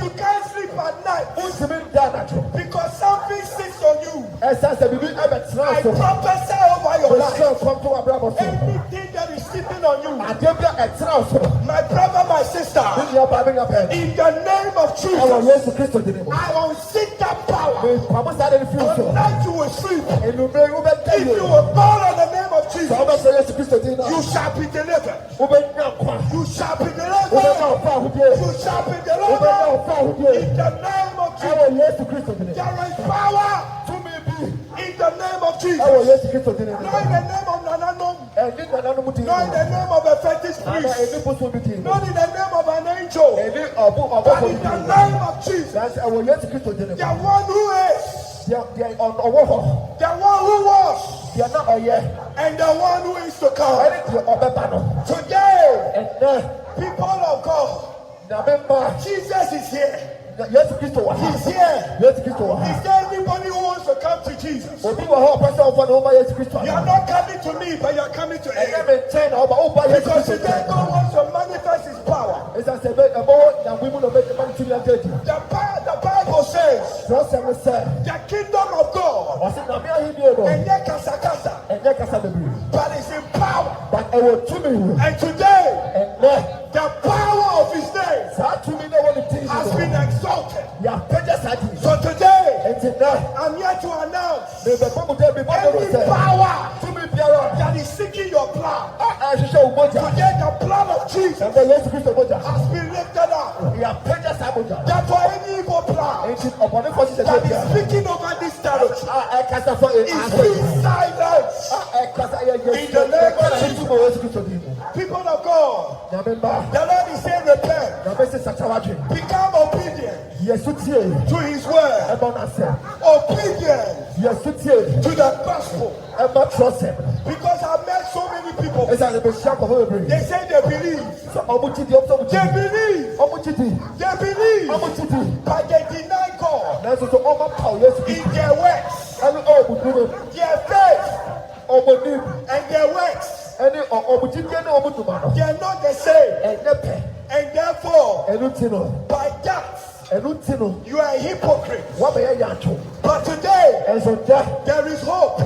You can't sleep at night because something sits on you. I prophesy over your life. Anything that is sitting on you, my brother, my sister, in the name of Jesus, I will sit that power. Tonight you will sleep. If you will call on the name of Jesus, you shall be delivered. You shall be delivered. You shall be delivered. In the name of Jesus, there is power. In the name of Jesus, not in the name of Nanano, not in the name of a fetish priest, not in the name of an angel, but in the name of Jesus, the one who is, the one who was, and the one who is to come. Today, people of God, Jesus is here. He's here. Is there anybody who wants to come to Jesus? You are not coming to me, but you are coming to him. Because today God wants to manifest his power. The Bible says the kingdom of God but it's in power. And today the power of his name has been exalted. So today I'm here to announce every power that is seeking your blood. Today the blood of Jesus has been lifted up. Therefore any evil blood that is speaking over this territory is being silenced. In the name of Jesus. People of God, the Lord is saying repent. Become obedient to his word. Obedient to the gospel. Because I've met so many people. They say they believe. They believe. But they deny God in their works. Their faith and their works, they are not the same. And therefore, by that, you are a hypocrite. But today, there is hope.